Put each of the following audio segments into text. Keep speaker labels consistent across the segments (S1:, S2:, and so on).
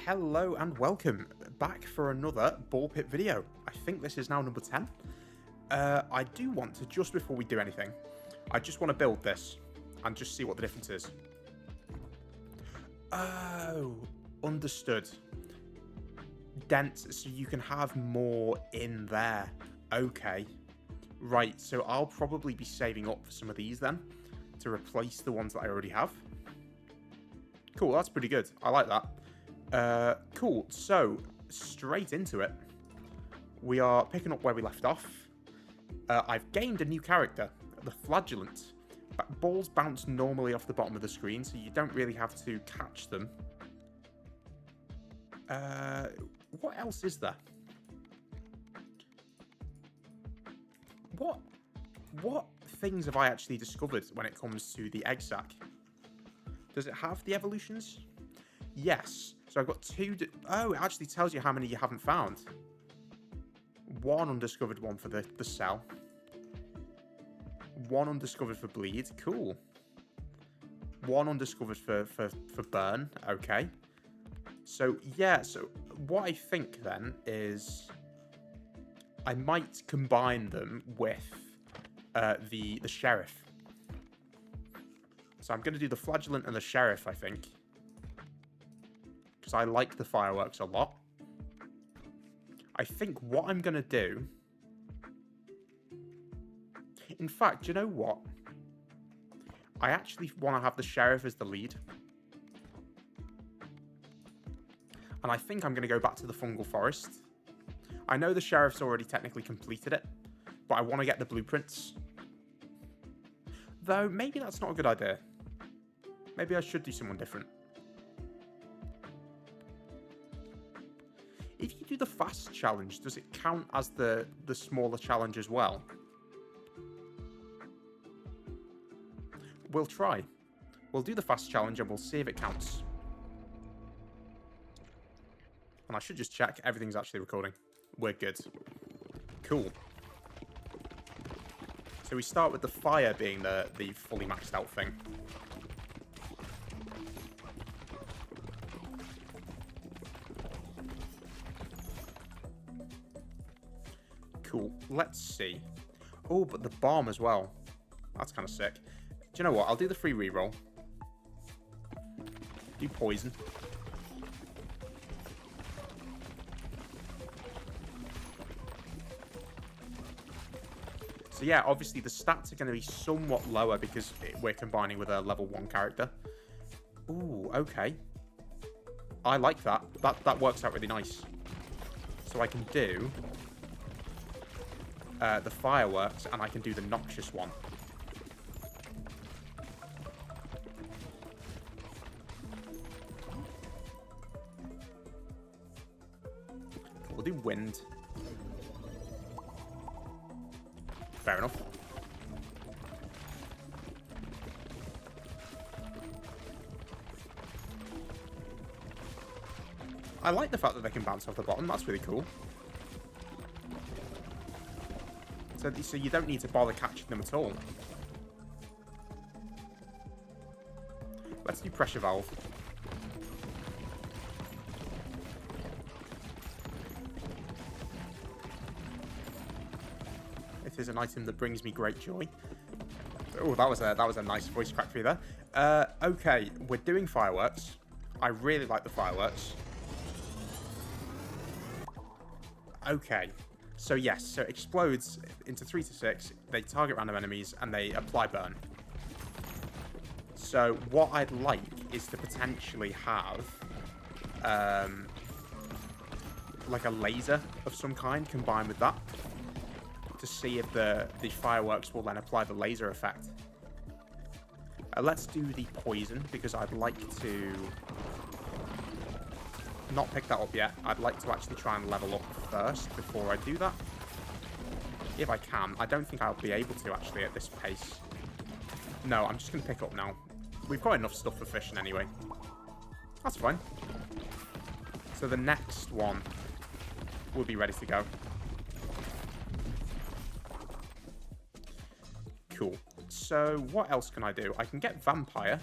S1: Hello and welcome back for another ball pit video. I think this is now number 10. I do want to, just before we do anything, I just want to build this and just see what the difference is. Oh, understood. Dense, so you can have more in there. Okay. Right, so I'll probably be saving up for some of these then to replace the ones that I already have. Cool, that's pretty good. I like that. Cool, so straight into it. We are picking up where we left off. I've gained a new character, the Flagellant. Balls bounce normally off the bottom of the screen, so you don't really have to catch them. What else is there? What things have I actually discovered when it comes to the egg sack? Does it have the evolutions? Yes. So I've got two... Oh, it actually tells you how many you haven't found. One undiscovered one for the cell. One undiscovered for bleed. Cool. One undiscovered for burn. Okay. So, yeah. So, what I think then is... I might combine them with the sheriff. So I'm going to do the Flagellant and the sheriff, I think. Because I like the fireworks a lot. I think what I'm going to do... In fact, you know what? I actually want to have the sheriff as the lead. And I think I'm going to go back to the fungal forest. I know the sheriff's already technically completed it, but I want to get the blueprints. Though, maybe that's not a good idea. Maybe I should do someone different. If you do the fast challenge, does it count as the smaller challenge as well? We'll try. We'll do the fast challenge and we'll see if it counts. And I should just check everything's actually recording. We're good. Cool. So we start with the fire being the fully maxed out thing. Cool. Let's see. Oh, but the bomb as well. That's kind of sick. Do you know what? I'll do the free reroll. Do poison. So yeah, obviously the stats are going to be somewhat lower because we're combining with a level 1 character. Ooh, okay. I like that. That works out really nice. So I can do the fireworks and I can do the noxious one. We'll do wind. Fair enough. I like the fact that they can bounce off the bottom. That's really cool. So you don't need to bother catching them at all. Let's do pressure valve. It is an item that brings me great joy. Oh, that was a nice voice crack for you there. Okay, we're doing fireworks. I really like the fireworks. Okay, so yes, so it explodes into 3 to 6. They target random enemies and they apply burn. So what I'd like is to potentially have like a laser of some kind combined with that, to see if the fireworks will then apply the laser effect. Let's do the poison, because I'd like to not pick that up yet. I'd like to actually try and level up first before I do that. If I can. I don't think I'll be able to, actually, at this pace. No, I'm just going to pick up now. We've got enough stuff for fishing anyway. That's fine. So the next one will be ready to go. Cool. So what else can I do? I can get vampire.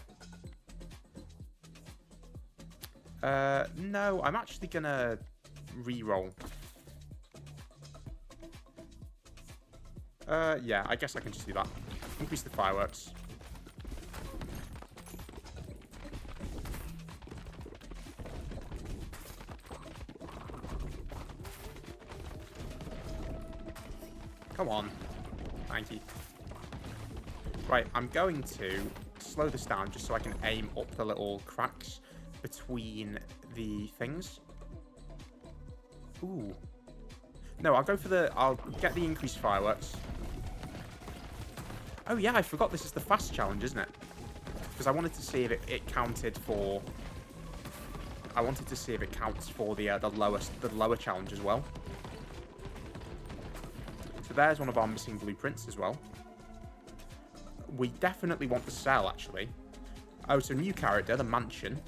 S1: No, I'm actually gonna re-roll. Yeah, I guess I can just do that. Increase the fireworks. Come on. Thank you. Right, I'm going to slow this down just so I can aim up the little cracks between the things. Ooh. No, I'll get the increased fireworks. Oh yeah, I forgot this is the fast challenge, isn't it? Because I wanted to see if it counted for... I wanted to see if it counts for the lower challenge as well. So there's one of our missing blueprints as well. We definitely want the cell, actually. Oh, so new character, the mansion.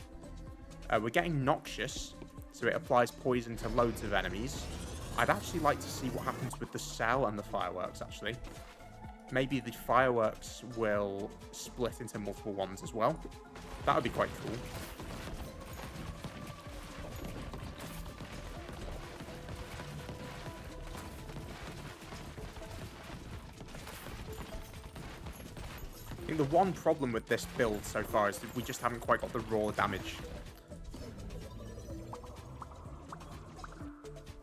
S1: We're getting noxious, so it applies poison to loads of enemies. I'd actually like to see what happens with the cell and the fireworks, actually. Maybe the fireworks will split into multiple ones as well. That would be quite cool. I think the one problem with this build so far is that we just haven't quite got the raw damage.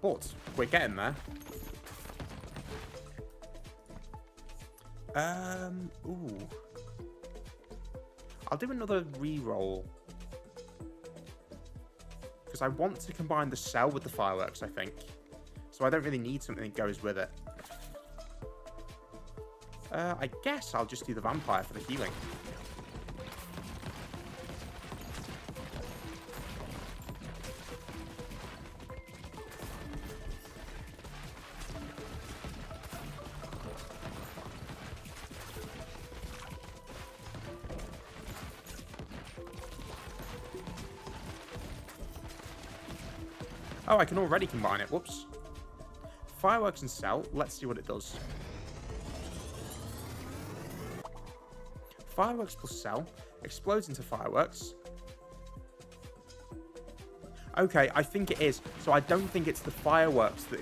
S1: But we're getting there. Ooh. I'll do another re-roll. Because I want to combine the cell with the fireworks, I think. So I don't really need something that goes with it. I guess I'll just do the vampire for the healing. Oh, I can already combine it. Whoops. Fireworks and cell. Let's see what it does. Fireworks plus cell. Explodes into fireworks. Okay, I think it is. So I don't think it's the fireworks that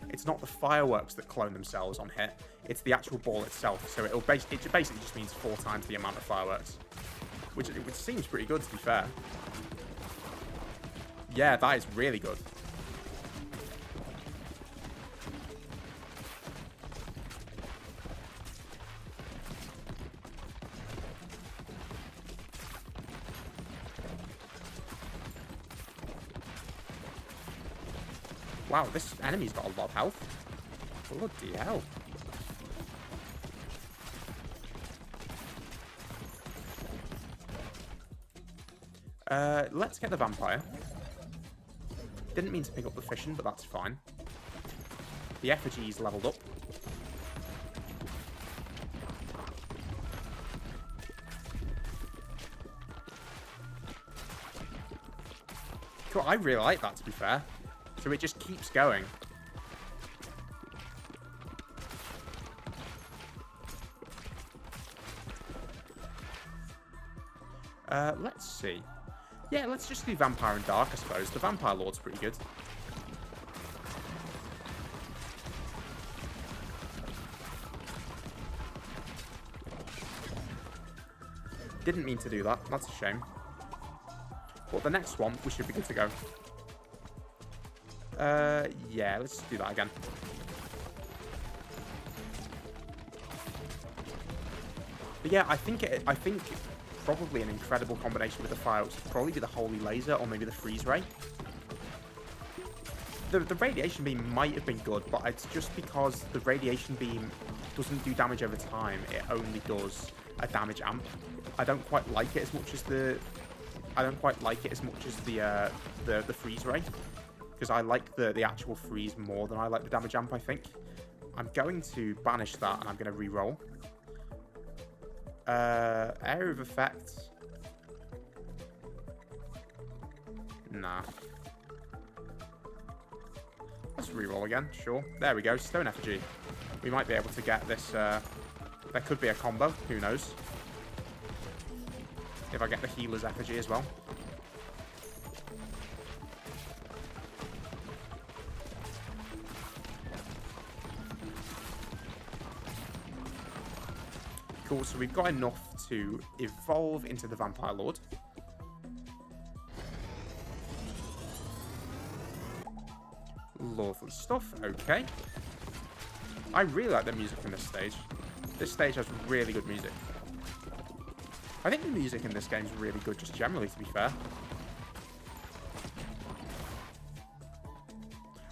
S1: it's not the fireworks that clone themselves on hit. It's the actual ball itself. So it basically just means 4 times the amount of fireworks. Which seems pretty good, to be fair. Yeah, that is really good. Wow, this enemy's got a lot of health. Bloody hell. Let's get the vampire. Didn't mean to pick up the fission, but that's fine. The effigy's leveled up. Cool, I really like that, to be fair. So it just keeps going. Let's see. Yeah, let's just do Vampire and Dark, I suppose. The Vampire Lord's pretty good. Didn't mean to do that. That's a shame. But the next one, we should be good to go. Yeah, let's do that again. But yeah, I think probably an incredible combination with the fireworks would probably be the Holy Laser or maybe the Freeze Ray. The Radiation Beam might have been good, but it's just because the Radiation Beam doesn't do damage over time. It only does a damage amp. I don't quite like it as much as the Freeze Ray. Because I like the actual freeze more than I like the damage amp, I think. I'm going to banish that and I'm going to re-roll. Area of effect. Nah. Let's re-roll again, sure. There we go, Stone Effigy. We might be able to get this, there could be a combo, who knows. If I get the Healer's Effigy as well. Cool, so we've got enough to evolve into the Vampire Lord. Lovely stuff, okay. I really like the music in this stage. This stage has really good music. I think the music in this game is really good, just generally, to be fair.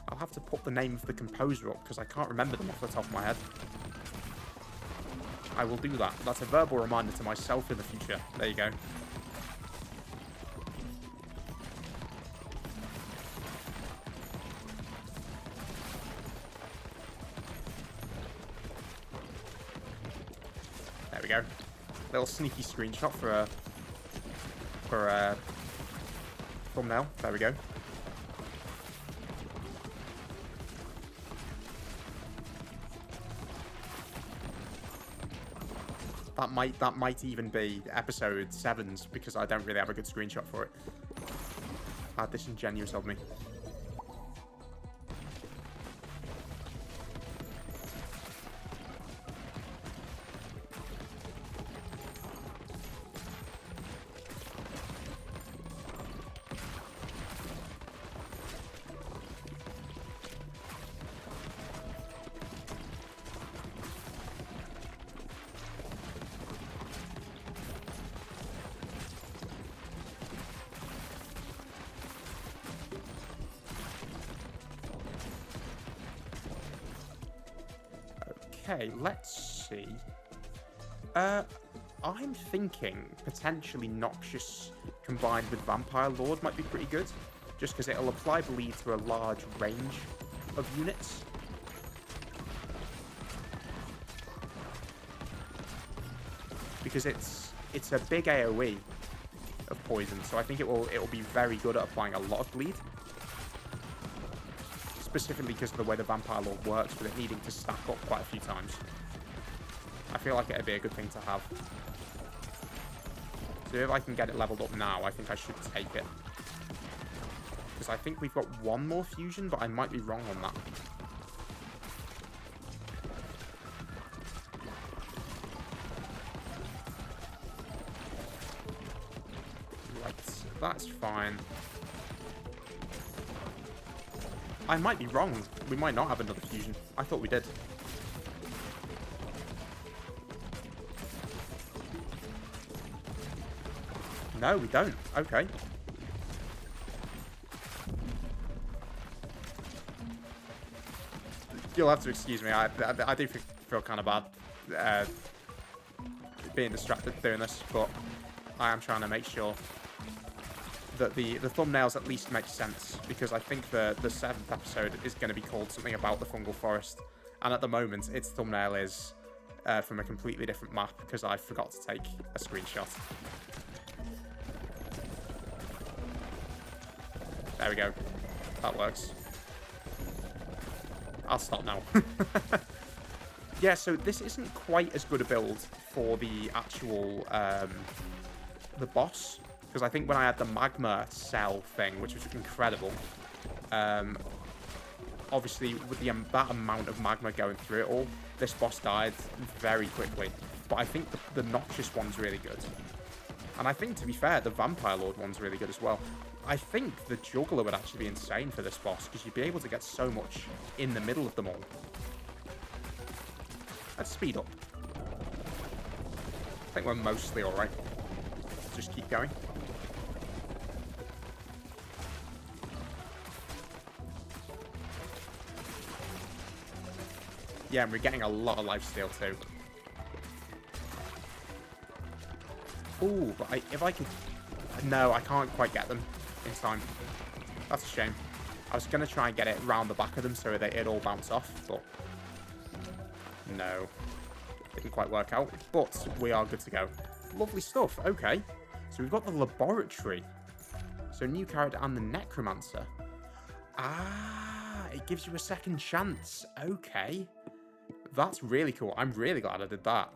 S1: I'll have to put the name of the composer up, because I can't remember them off the top of my head. I will do that. That's a verbal reminder to myself in the future. There you go. There we go. Little sneaky screenshot for a thumbnail. There we go. That might even be episode 7's, because I don't really have a good screenshot for it. How disingenuous of me. Okay, let's see. I'm thinking potentially Noxious combined with Vampire Lord might be pretty good, just because it'll apply bleed to a large range of units. Because it's a big AoE of poison, so I think it'll be very good at applying a lot of bleed. Specifically because of the way the Vampire Lord works, with it needing to stack up quite a few times. I feel like it'd be a good thing to have. So if I can get it leveled up now, I think I should take it. Because I think we've got one more fusion, but I might be wrong on that. Right, that's fine. I might be wrong. We might not have another fusion. I thought we did. No, we don't. Okay. You'll have to excuse me. I do feel kind of bad being distracted doing this, but I am trying to make sure that the thumbnails at least make sense, because I think the 7th episode is going to be called something about the fungal forest, and at the moment its thumbnail is from a completely different map because I forgot to take a screenshot. There we go. That works. I'll stop now. Yeah, so this isn't quite as good a build for the actual the boss. Because I think when I had the magma cell thing, which was incredible, obviously with that amount of magma going through it all, this boss died very quickly. But I think the Noxious one's really good. And I think, to be fair, the Vampire Lord one's really good as well. I think the Juggler would actually be insane for this boss, because you'd be able to get so much in the middle of them all. Let's speed up. I think we're mostly alright. Just keep going. Yeah, and we're getting a lot of lifesteal too. Ooh, but if I could... No, I can't quite get them in time. That's a shame. I was going to try and get it round the back of them so that it'd all bounce off, but... No. Didn't quite work out, but we are good to go. Lovely stuff. Okay. So we've got the laboratory. So new character and the necromancer. Ah, it gives you a second chance. Okay. That's really cool. I'm really glad I did that.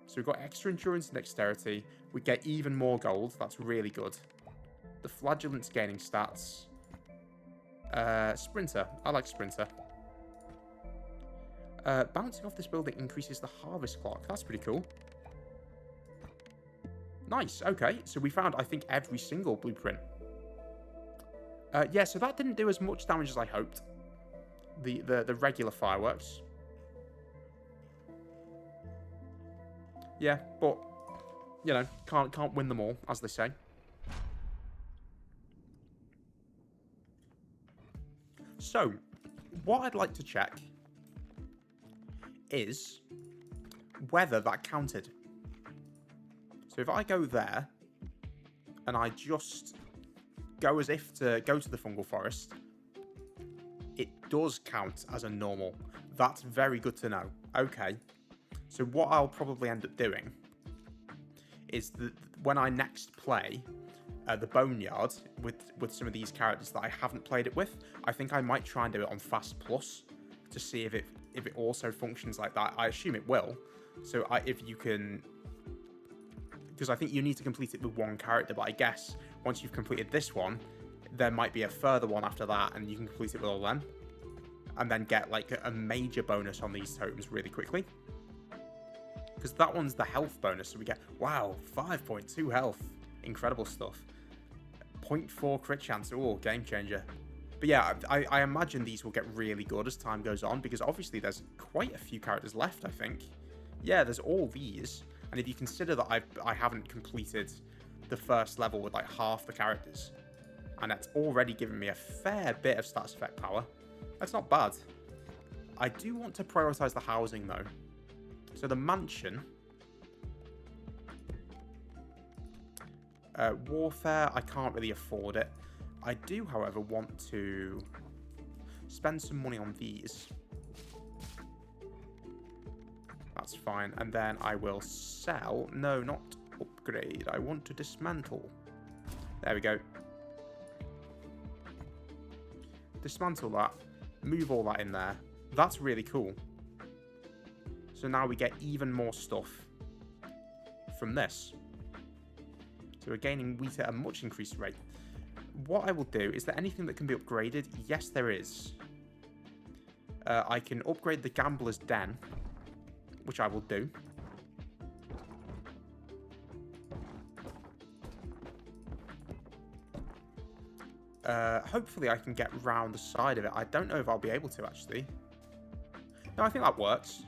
S1: So we've got extra endurance and dexterity. We get even more gold. That's really good. The flagellant's gaining stats. Sprinter. I like Sprinter. Bouncing off this building increases the harvest clock. That's pretty cool. Nice. Okay, so we found, I think, every single blueprint. Yeah, so that didn't do as much damage as I hoped. The regular fireworks. Yeah, but you know, can't win them all, as they say. So, what I'd like to check is whether that counted. So if I go there and I just go as if to go to the fungal forest, it does count as a normal. That's very good to know. Okay. So what I'll probably end up doing is that when I next play the Boneyard with some of these characters that I haven't played it with, I think I might try and do it on Fast Plus to see if it also functions like that. I assume it will. So if you can, because I think you need to complete it with one character, but I guess once you've completed this one, there might be a further one after that, and you can complete it with all them, and then get like a major bonus on these totems really quickly. Because that one's the health bonus, so we get, wow, 5.2 health. Incredible stuff. 0.4 crit chance. Oh, game changer. But yeah, I imagine these will get really good as time goes on, because obviously there's quite a few characters left, I think. Yeah, there's all these. And if you consider that I haven't completed the first level with like half the characters, and that's already given me a fair bit of stats effect power, that's not bad. I do want to prioritize the housing though. So the mansion, warfare, I can't really afford it. I do, however, want to spend some money on these. That's fine. And then I will sell. No, not upgrade. I want to dismantle. There we go. Dismantle that. Move all that in there. That's really cool. So now we get even more stuff from this. So we're gaining wheat at a much increased rate. What I will do, is there anything that can be upgraded? Yes, there is. I can upgrade the Gambler's Den, which I will do. Hopefully I can get round the side of it. I don't know if I'll be able to, actually. No, I think that works.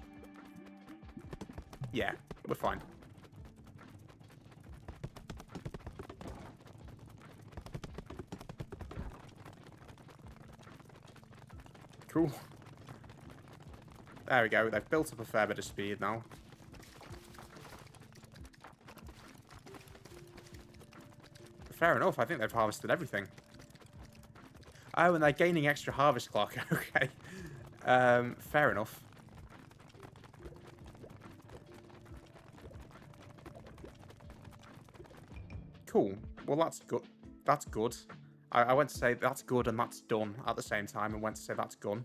S1: Yeah, we're fine. Cool. There we go. They've built up a fair bit of speed now. Fair enough. I think they've harvested everything. Oh, and they're gaining extra harvest clock. Okay. Fair enough. Cool. Well, that's good. That's good. I went to say that's good and that's done at the same time, and went to say that's gone.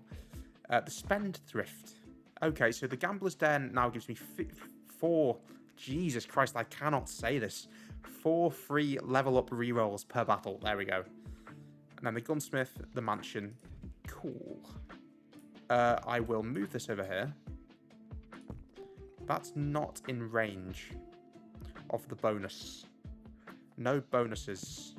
S1: The Spendthrift. Okay, so the Gambler's Den now gives me 4... Jesus Christ, I cannot say this. 4 free level up rerolls per battle. There we go. And then the Gunsmith, the Mansion. Cool. I will move this over here. That's not in range of the bonus. No bonuses.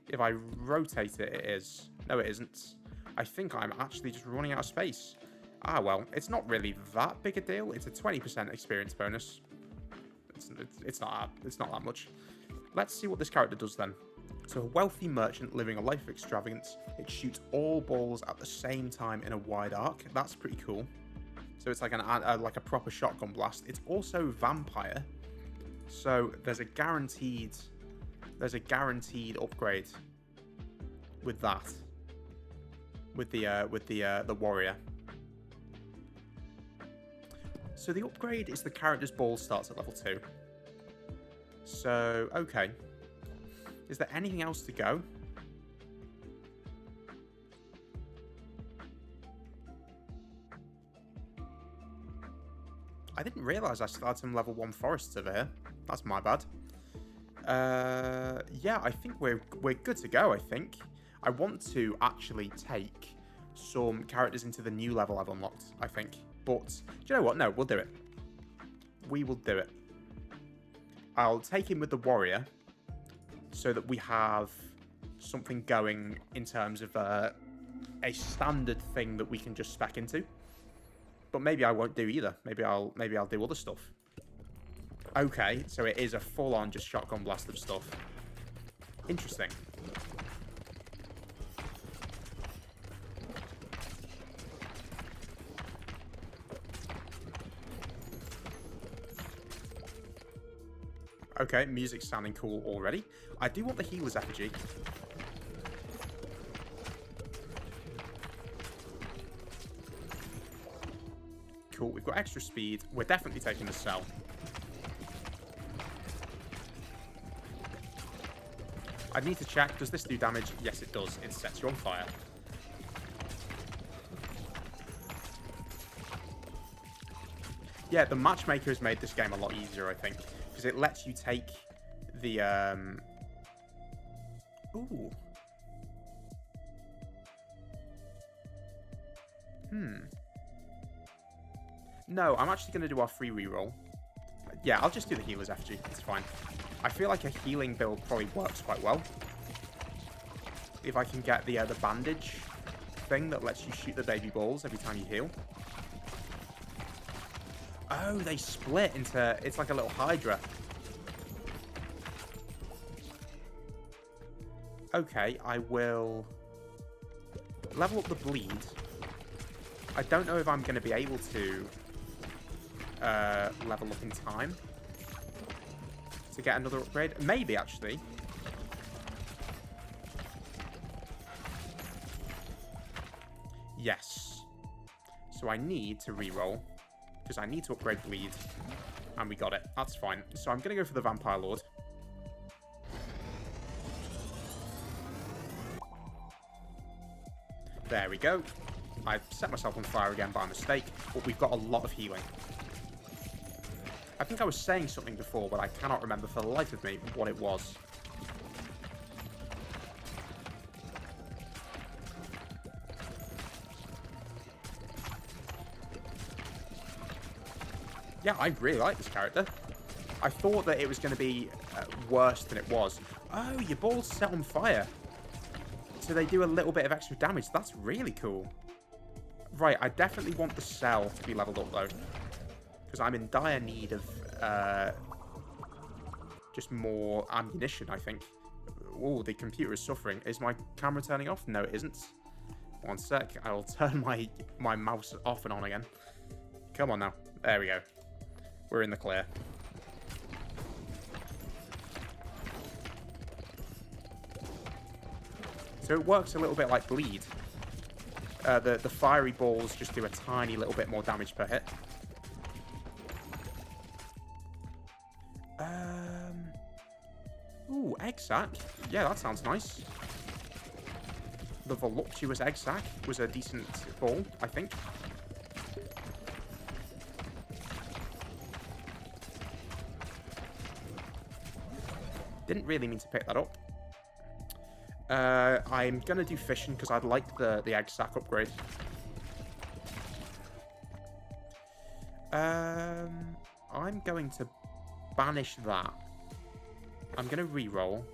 S1: If I rotate it, it is. No, it isn't. I think I'm actually just running out of space. Ah, well, it's not really that big a deal. It's a 20% experience bonus. It's not that much. Let's see what this character does then. So a wealthy merchant living a life of extravagance. It shoots all balls at the same time in a wide arc. That's pretty cool. So it's like like a proper shotgun blast. It's also vampire. So there's a guaranteed upgrade with that. With the warrior. So the upgrade is the character's ball starts at level 2. So, okay. Is there anything else to go? I didn't realise I still had some level 1 forests over here. That's my bad. Yeah, I think we're good to go, I think. I want to actually take some characters into the new level I've unlocked, I think. But, do you know what? No, we'll do it. We will do it. I'll take him with the warrior so that we have something going in terms of a standard thing that we can just spec into. But maybe I won't do either. Maybe I'll do other stuff. Okay, so it is a full-on just shotgun blast of stuff. Interesting. Okay, music's sounding cool already. I do want the healer's effigy. Cool, we've got extra speed. We're definitely taking the cell. I need to check. Does this do damage? Yes, it does. It sets you on fire. Yeah, the matchmaker has made this game a lot easier, I think. Because it lets you take the... Ooh. No, I'm actually going to do our free reroll. Yeah, I'll just do the healer's effigy. It's fine. I feel like a healing build probably works quite well. If I can get the bandage thing that lets you shoot the baby balls every time you heal. Oh, they split into... It's like a little Hydra. Okay, I will level up the bleed. I don't know if I'm going to be able to level up in time to get another upgrade. Maybe, actually. Yes. So I need to reroll because I need to upgrade bleed. And we got it. That's fine. So I'm going to go for the Vampire Lord. There we go. I set myself on fire again by mistake, but we've got a lot of healing. I think I was saying something before, but I cannot remember for the life of me what it was. Yeah, I really like this character. I thought that it was going to be worse than it was. Oh, your balls set on fire. So they do a little bit of extra damage. That's really cool. Right, I definitely want the cell to be leveled up, though. Because I'm in dire need of just more ammunition, I think. Oh, the computer is suffering. Is my camera turning off? No, it isn't. One sec. I will turn my mouse off and on again. Come on now. There we go. We're in the clear. So it works a little bit like bleed. The fiery balls just do a tiny little bit more damage per hit. Ooh, egg sack. Yeah, that sounds nice. The voluptuous egg sack was a decent ball, I think. Didn't really mean to pick that up. I'm going to do fishing because I'd like the egg sack upgrade. I'm going to banish that. I'm going to reroll.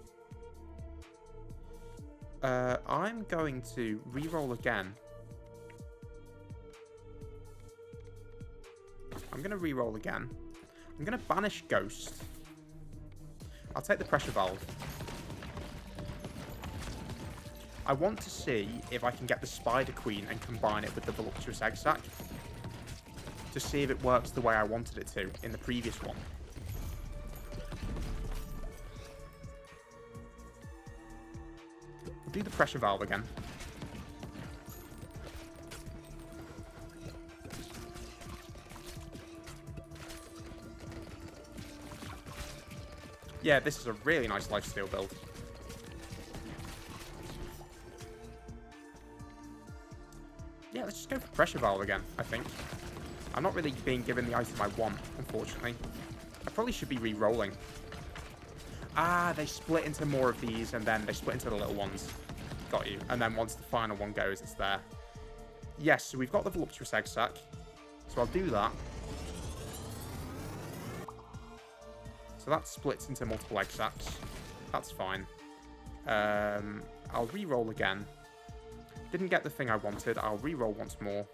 S1: I'm going to reroll again. I'm going to reroll again. I'm going to banish Ghost. I'll take the pressure valve. I want to see if I can get the Spider Queen and combine it with the voluptuous egg sack to see if it works the way I wanted it to in the previous one. We'll do the pressure valve again. Yeah, this is a really nice lifesteal build. Yeah, let's just go for pressure valve again, I think. I'm not really being given the item I want, unfortunately. I probably should be re-rolling. Ah, they split into more of these, and then they split into the little ones. Got you. And then once the final one goes, it's there. Yes, so we've got the voluptuous egg sack. So I'll do that. So that splits into multiple egg sacs. That's fine. I'll re-roll again. Didn't get the thing I wanted. I'll re-roll once more.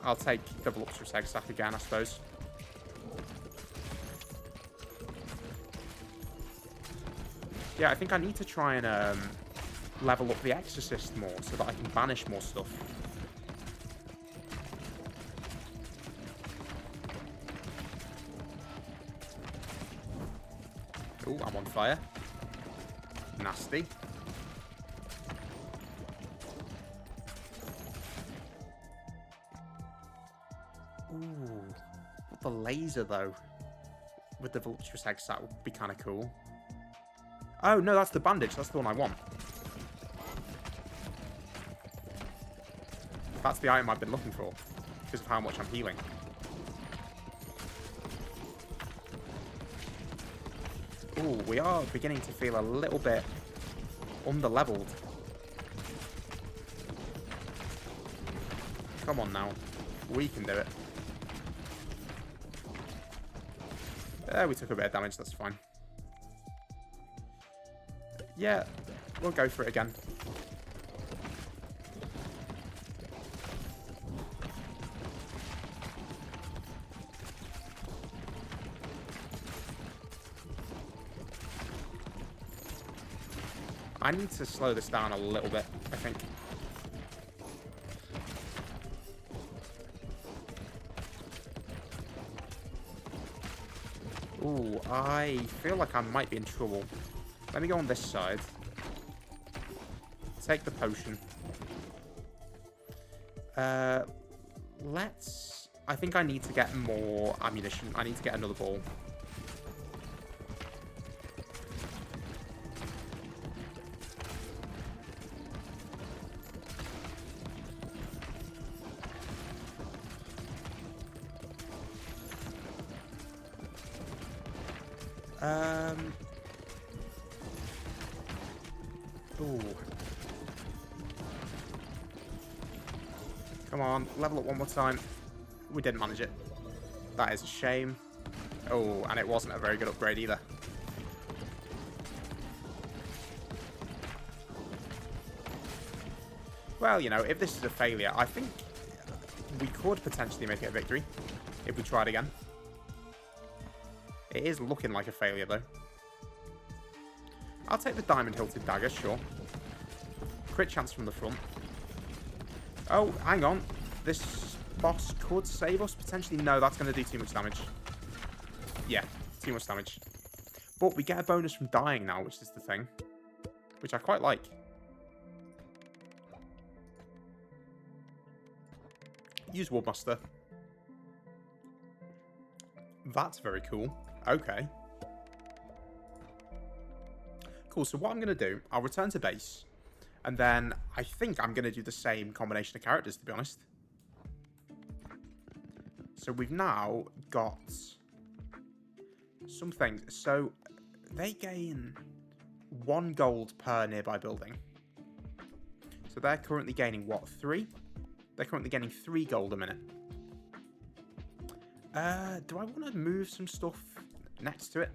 S1: I'll take the voluptuous egg sac again, I suppose. Yeah, I think I need to try and level up the exorcist more so that I can banish more stuff. Oh, I'm on fire. Nasty. Ooh, the laser though with the voluptuous egg sac would be kind of cool. Oh no, that's the bandage. That's the one I want. That's the item I've been looking for because of how much I'm healing. Ooh, we are beginning to feel a little bit under-leveled. Come on now. We can do it. We took a bit of damage, that's fine. Yeah, we'll go for it again. I need to slow this down a little bit, I think. Ooh, I feel like I might be in trouble. Let me go on this side. Take the potion. Let's... I think I need to get more ammunition. I need to get another ball. Ooh. Come on, level up one more time. We didn't manage it. That is a shame. Oh, and it wasn't a very good upgrade either. Well, you know, if this is a failure, I think we could potentially make it a victory if we tried again. It is looking like a failure, though. I'll take the diamond-hilted dagger, sure. Crit chance from the front. Oh, hang on. This boss could save us, potentially. No, that's going to do too much damage. Yeah, too much damage. But we get a bonus from dying now, which is the thing. Which I quite like. Use Woodmaster. That's very cool. Okay. Cool, so what I'm going to do, I'll return to base. And then I think I'm going to do the same combination of characters, to be honest. So we've now got some things. So they gain 1 gold per nearby building. So they're currently gaining, what, 3? They're currently getting 3 gold a minute. Do I want to move some stuff next to it?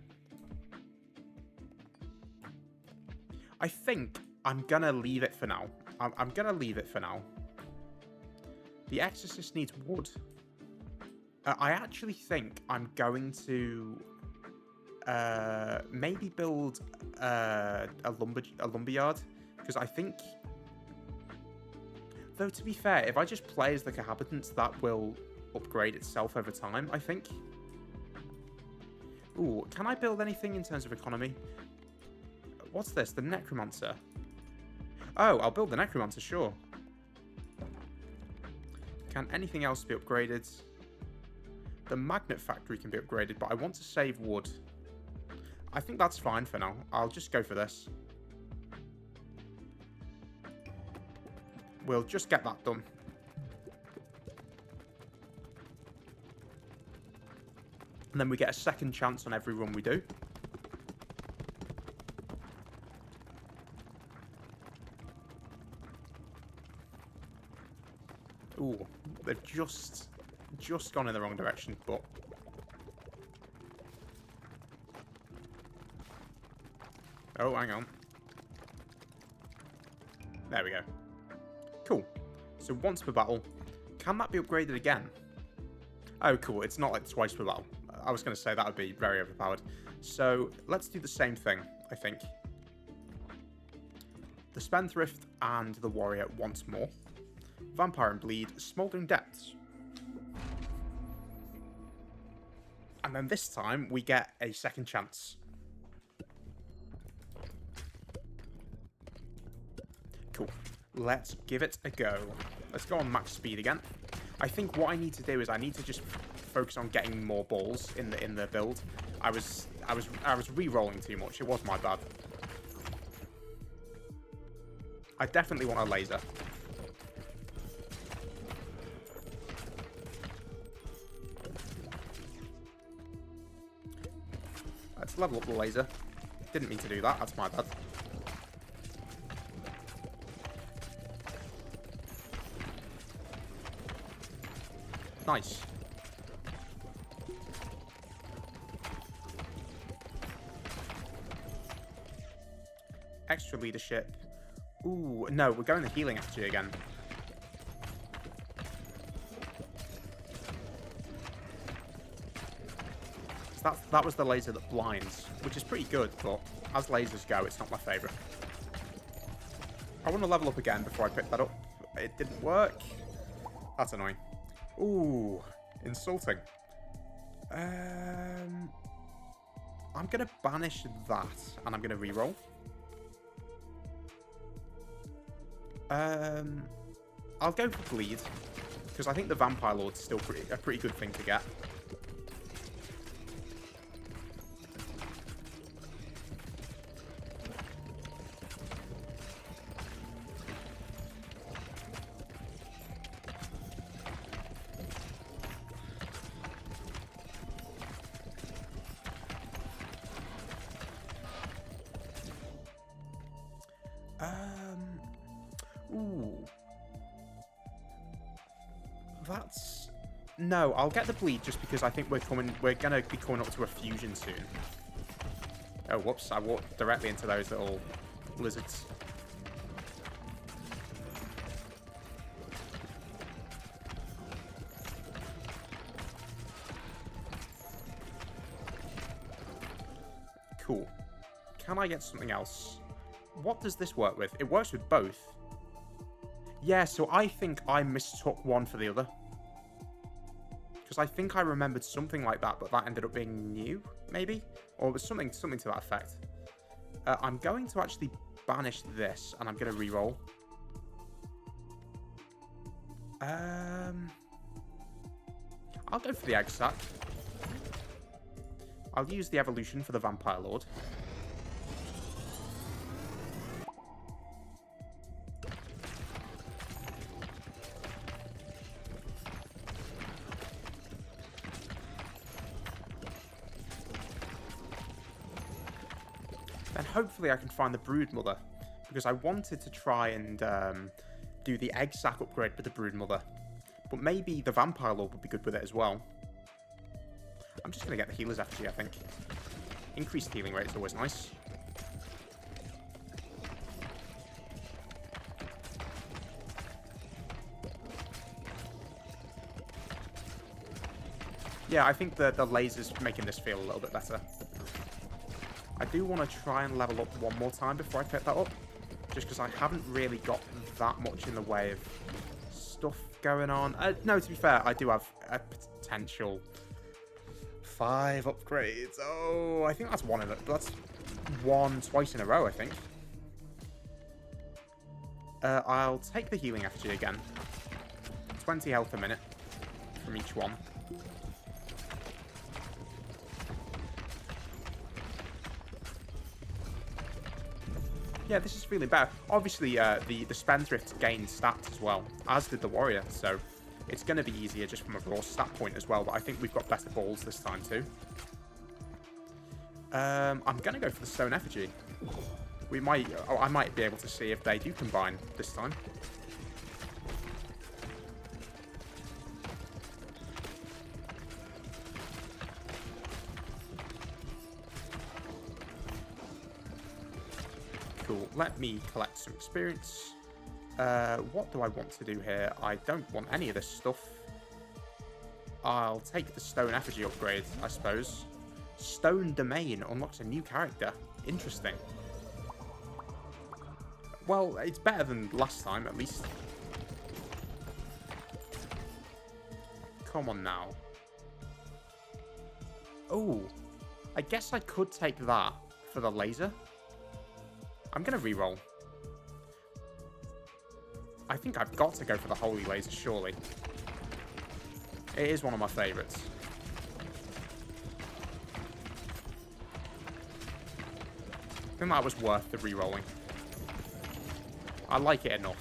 S1: I think I'm going to leave it for now. I'm going to leave it for now. The Exorcist needs wood. I actually think I'm going to maybe build a lumberyard. Because I think... Though, to be fair, if I just play as the cohabitants, that will upgrade itself over time, I think. Ooh, can I build anything in terms of economy? What's this? The Necromancer. Oh, I'll build the Necromancer, sure. Can anything else be upgraded? The Magnet Factory can be upgraded, but I want to save wood. I think that's fine for now. I'll just go for this. We'll just get that done. And then we get a second chance on every run we do. Ooh, they've just just gone in the wrong direction, but... Oh, hang on. There we go. Cool. So once per battle. Can that be upgraded again? Oh, cool. It's not like twice per battle. I was going to say that would be very overpowered. So let's do the same thing, I think. The Spendthrift and the Warrior once more. Vampire and Bleed, Smouldering Depths. And then this time we get a second chance. Cool. Let's give it a go. Let's go on max speed again. I think what I need to do is I need to just focus on getting more balls in the build. I was re-rolling too much. It was my bad. I definitely want a laser. Let's level up the laser. Didn't mean to do that. That's my bad. Nice. Extra leadership. Ooh, no, we're going the healing effigy again. So that was the laser that blinds, which is pretty good, but as lasers go, it's not my favourite. I want to level up again before I pick that up. It didn't work. That's annoying. Ooh, insulting. I'm going to banish that, and I'm going to reroll. I'll go for Bleed, because I think the Vampire Lord's still a pretty good thing to get. Ooh. That's... No, I'll get the Bleed just because I think we're going to be coming up to a fusion soon. Oh, whoops. I walked directly into those little lizards. Cool. Can I get something else? What does this work with? It works with both. Yeah, so I think I mistook one for the other. Because I think I remembered something like that, but that ended up being new, maybe? Or it was something to that effect. I'm going to actually banish this, and I'm going to reroll. I'll go for the egg sack. I'll use the evolution for the Vampire Lord. Then hopefully I can find the Broodmother, because I wanted to try and do the egg sack upgrade with the Broodmother, but maybe the Vampire Lord would be good with it as well. I'm just going to get the Healer's Effigy, I think. Increased healing rate is always nice. Yeah, I think the laser's making this feel a little bit better. I do want to try and level up one more time before I pick that up, just because I haven't really got that much in the way of stuff going on. No, to be fair, I do have a potential 5 upgrades. Oh, I think that's one of it. That's one twice in a row, I think. I'll take the healing effigy again. 20 health a minute from each one. Yeah, this is feeling better. Obviously, the Spendthrift gained stats as well, as did the Warrior, so it's going to be easier just from a raw stat point as well, but I think we've got better balls this time too. I'm going to go for the Stone Effigy. I might be able to see if they do combine this time. Cool. Let me collect some experience. What do I want to do here? I don't want any of this stuff. I'll take the stone effigy upgrade, I suppose. Stone domain unlocks a new character. Interesting. Well, it's better than last time, at least. Come on now. Oh, I guess I could take that for the laser. I'm going to reroll. I think I've got to go for the holy laser, surely. It is one of my favourites. I think that was worth the rerolling. I like it enough.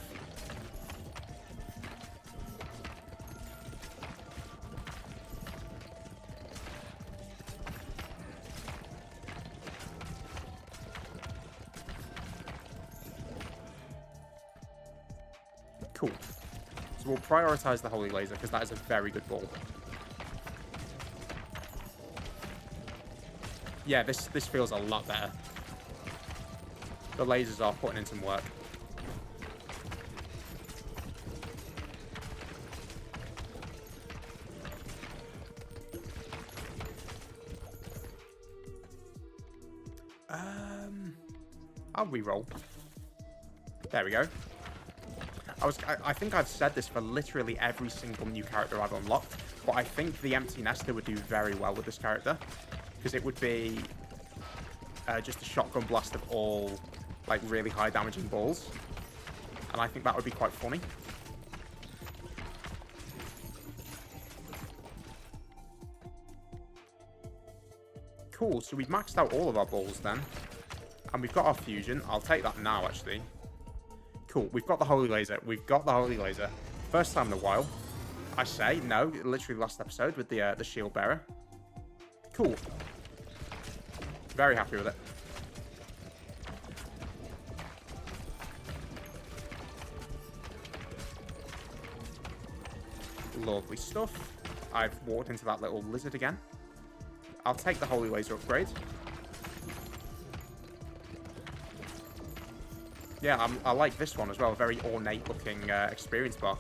S1: Cool. So we'll prioritise the holy laser because that is a very good ball. Yeah, this feels a lot better. The lasers are putting in some work. I'll re-roll. There we go. I think I've said this for literally every single new character I've unlocked, but I think the Empty Nester would do very well with this character, because it would be just a shotgun blast of all like really high damaging balls, and I think that would be quite funny. Cool, so we've maxed out all of our balls then, and we've got our fusion. I'll take that now, actually. Cool, we've got the holy laser. We've got the holy laser. First time in a while. I say, no, literally last episode with the shield bearer. Cool. Very happy with it. Lovely stuff. I've walked into that little lizard again. I'll take the holy laser upgrade. Yeah, I like this one as well. Very ornate looking experience bar.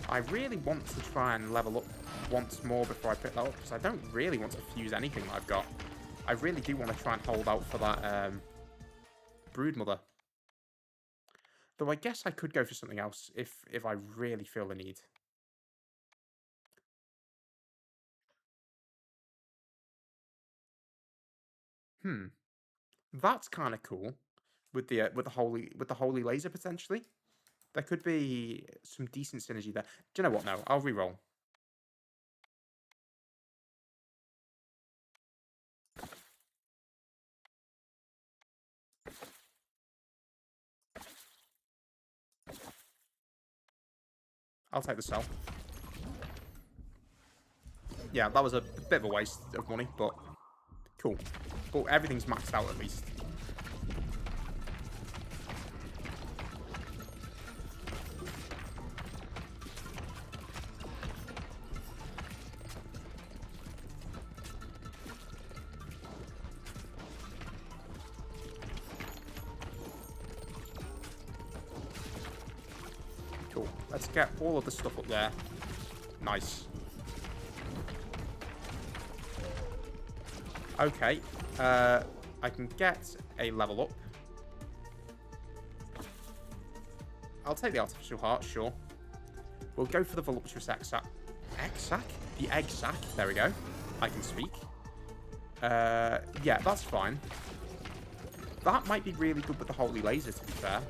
S1: I really want to try and level up once more before I pick that up, because I don't really want to fuse anything that I've got. I really do want to try and hold out for that Broodmother. Though I guess I could go for something else if I really feel the need. That's kind of cool with the holy laser potentially. There could be some decent synergy there. Do you know what? No, I'll re-roll. I'll take the cell. Yeah, that was a bit of a waste of money, but cool. But everything's maxed out at least. Cool. Let's get all of the stuff up there. Nice. Okay, I can get a level up. I'll take the artificial heart, sure. We'll go for the voluptuous egg sac. Egg sac? The egg sac. There we go. I can speak. Yeah, that's fine. That might be really good with the holy laser, to be fair.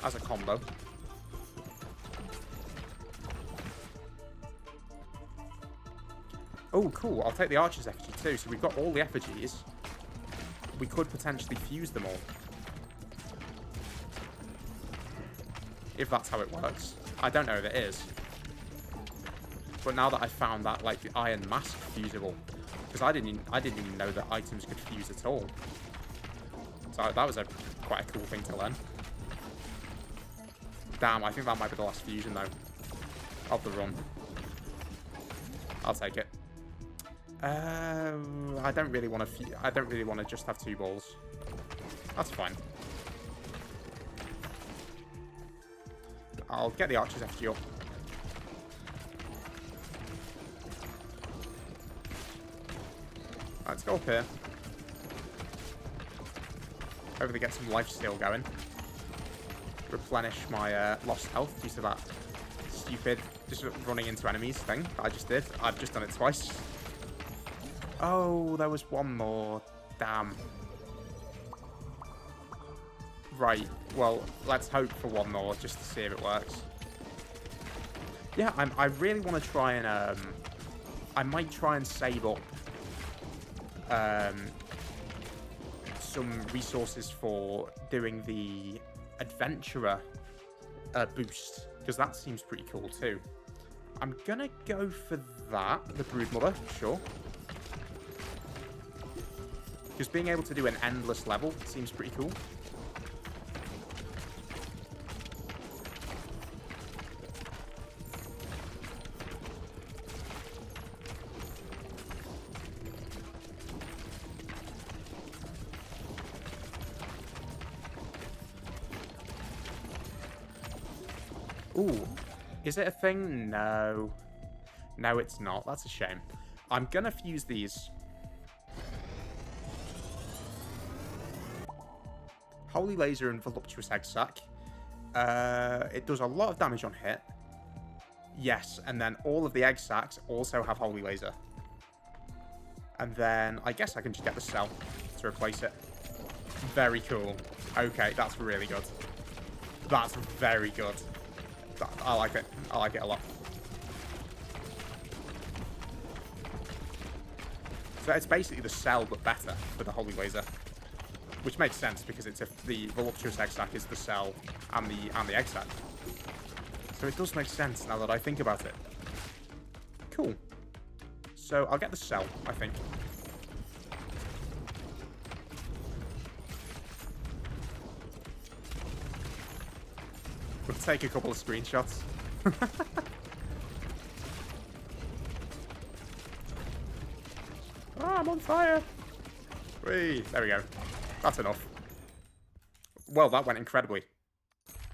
S1: As a combo. Oh, cool. I'll take the Archer's effigy too. So we've got all the effigies. We could potentially fuse them all. If that's how it works. I don't know if it is. But now that I've found that, like, the Iron Mask fusible. Because I didn't even know that items could fuse at all. So that was quite a cool thing to learn. Damn, I think that might be the last fusion, though, of the run. I'll take it. I don't really want to. I don't really want to just have 2 balls. That's fine. I'll get the archers FG up. Let's go up here. Hopefully get some lifesteal going. Replenish my lost health due to that stupid just running into enemies thing that I just did. I've just done it twice. Oh, there was one more. Damn. Right. Well, let's hope for one more just to see if it works. Yeah, I really want to try and... I might try and save up some resources for doing the adventurer boost, because that seems pretty cool too. I'm gonna go for that, the Broodmother, sure. Because being able to do an endless level seems pretty cool. Ooh, is it a thing? No. No, it's not. That's a shame. I'm gonna fuse these. Holy Laser and Voluptuous Egg Sac. It does a lot of damage on hit. Yes, and then all of the Egg Sacs also have Holy Laser. And then I guess I can just get the Cell to replace it. Very cool. Okay, that's really good. That's very good. I like it. I like it a lot. So it's basically the Cell, but better for the Holy Laser. Which makes sense, because it's the Voluptuous Egg Sac is the Cell and the Egg Sac. So it does make sense now that I think about it. Cool. So I'll get the Cell, I think. We'll take a couple of screenshots. Ah, I'm on fire! Whee! There we go. That's enough. Well, that went incredibly.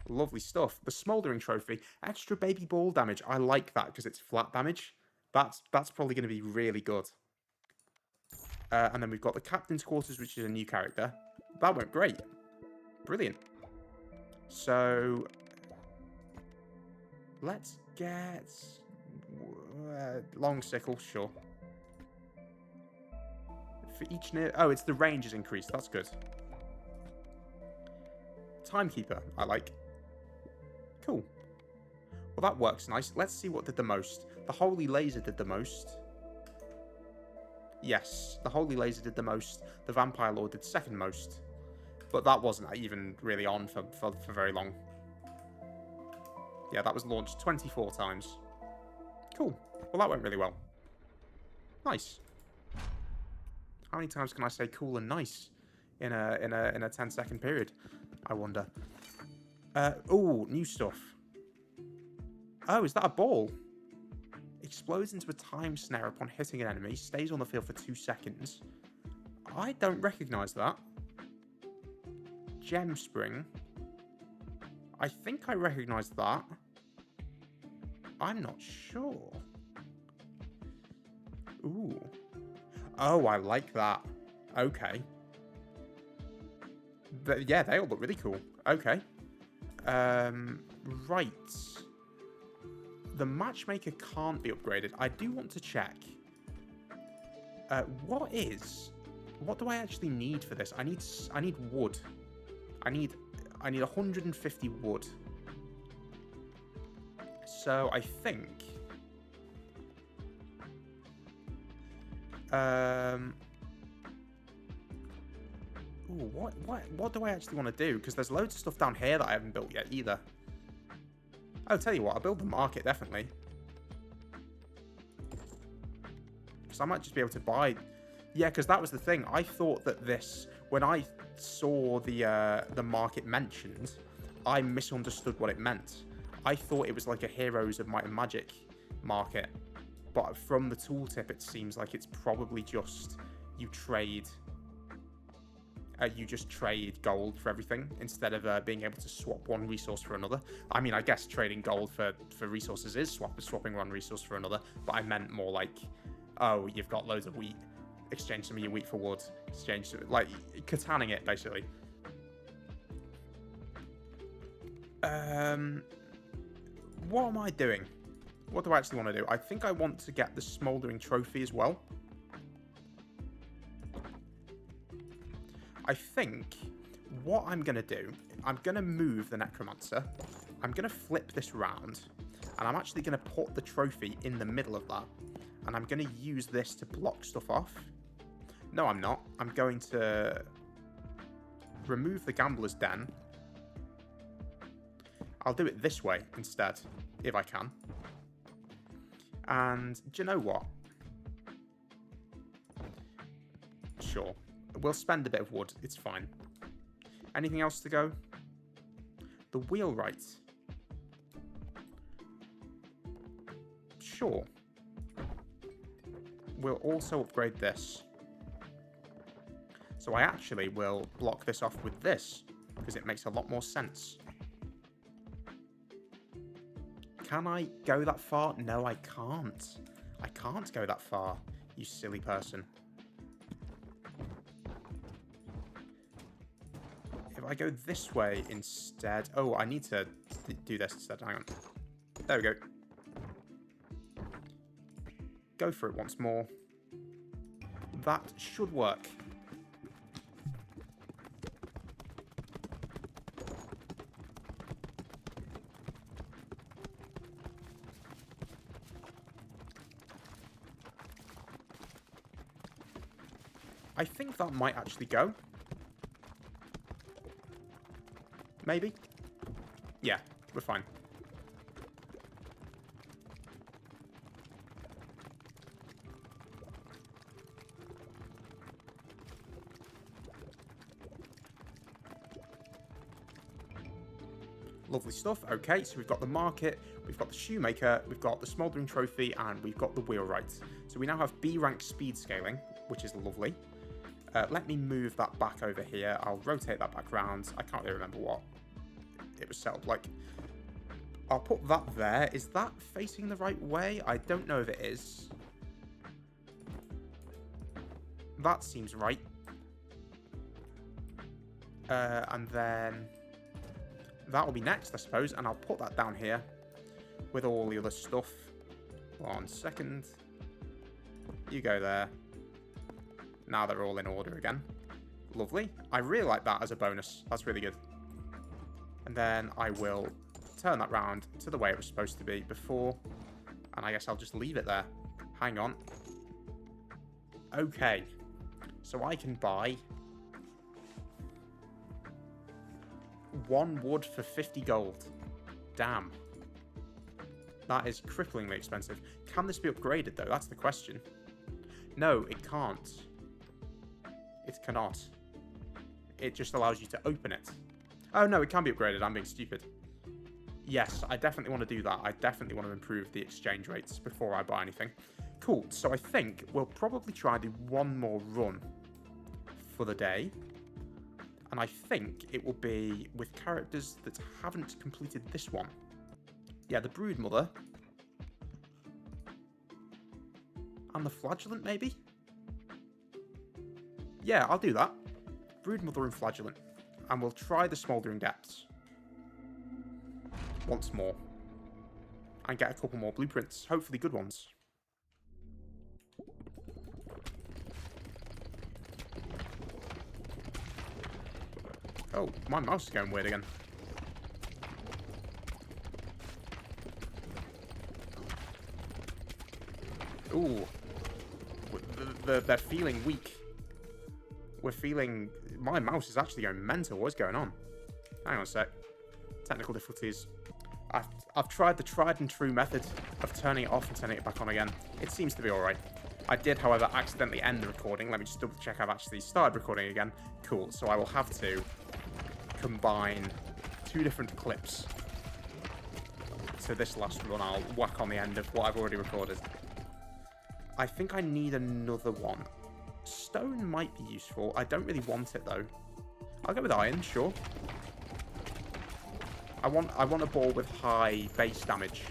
S1: Lovely stuff. The Smouldering Trophy. Extra baby ball damage. I like that because it's flat damage. That's probably going to be really good. And then we've got the Captain's Quarters, which is a new character. That went great. Brilliant. So... let's get... Long Sickle, sure. For each near... oh, it's the range is increased. That's good. Timekeeper, I like. Cool. Well, that works nice. Let's see what did the most. The Holy Laser did the most. Yes, the Holy Laser did the most. The Vampire Lord did second most. But that wasn't even really on for very long. Yeah, that was launched 24 times. Cool. Well, that went really well. Nice. How many times can I say cool and nice in a 10-second period? I wonder. Oh, new stuff. Oh, is that a ball? Explodes into a time snare upon hitting an enemy. Stays on the field for 2 seconds. I don't recognise that. Gem Spring. I think I recognise that. I'm not sure. Ooh. Oh, I like that. Okay. Yeah, they all look really cool. Okay. Right. The Matchmaker can't be upgraded. I do want to check. What do I actually need for this? I need wood. I need 150 wood. So I think ooh, what do I actually want to do? Because there's loads of stuff down here that I haven't built yet either. I'll tell you what, I'll build the market, definitely. Because I might just be able to buy... yeah, because that was the thing. I thought that this... when I saw the market mentioned, I misunderstood what it meant. I thought it was like a Heroes of Might and Magic market. But from the tooltip, it seems like it's probably just you trade... you just trade gold for everything instead of being able to swap one resource for another. I mean, I guess trading gold for resources is swapping one resource for another, but I meant more like, oh, you've got loads of wheat, exchange some of your wheat for wood, exchange, like, kataning it, basically. What am I doing? What do I actually want to do? I think I want to get the Smouldering Trophy as well. I think what I'm going to do, I'm going to move the Necromancer. I'm going to flip this round. And I'm actually going to put the trophy in the middle of that. And I'm going to use this to block stuff off. No, I'm not. I'm going to remove the Gambler's Den. I'll do it this way instead, if I can. And do you know what? Sure. We'll spend a bit of wood. It's fine. Anything else to go? The wheelwright. Sure. We'll also upgrade this. So I actually will block this off with this, because it makes a lot more sense. Can I go that far? No, I can't. I can't go that far, you silly person. If I go this way instead... Oh, I need to do this instead. Hang on. There we go. Go for it once more. That should work. I think that might actually go. Maybe? Yeah, we're fine. Lovely stuff. Okay, so we've got the market, we've got the shoemaker, we've got the smouldering trophy, and we've got the wheelwright. So we now have B rank speed scaling, which is lovely. Let me move that back over here. I'll rotate that back round. I can't really remember what it was set up like. I'll put that there. Is that facing the right way? I don't know if it is. That seems right. And then that will be next, I suppose. And I'll put that down here with all the other stuff. 1 second. You go there. Now they're all in order again. Lovely. I really like that as a bonus. That's really good. And then I will turn that round to the way it was supposed to be before. And I guess I'll just leave it there. Hang on. Okay. So I can buy 1 wood for 50 gold. Damn. That is cripplingly expensive. Can this be upgraded, though? That's the question. No, it can't. It cannot. It just allows you to open it. Oh, no, it can be upgraded. I'm being stupid. Yes, I definitely want to do that. I definitely want to improve the exchange rates before I buy anything. Cool. So I think we'll probably try to do 1 more run for the day. And I think it will be with characters that haven't completed this one. Yeah, the Broodmother. And the Flagellant, maybe? Yeah, I'll do that. Broodmother and Flagellant. And we'll try the Smouldering Depths. Once more. And get a couple more blueprints. Hopefully good ones. Oh, my mouse is going weird again. Ooh. They're feeling weak. We're feeling... My mouse is actually going mental. What's going on? Hang on a sec. Technical difficulties. I've tried the tried and true method of turning it off and turning it back on again. It seems to be alright. I did, however, accidentally end the recording. Let me just double check I've actually started recording again. Cool. So I will have to combine 2 different clips. So this last run, I'll whack on the end of what I've already recorded. I think I need another one. Stone might be useful. I don't really want it, though. I'll go with iron, sure. I want a ball with high base damage.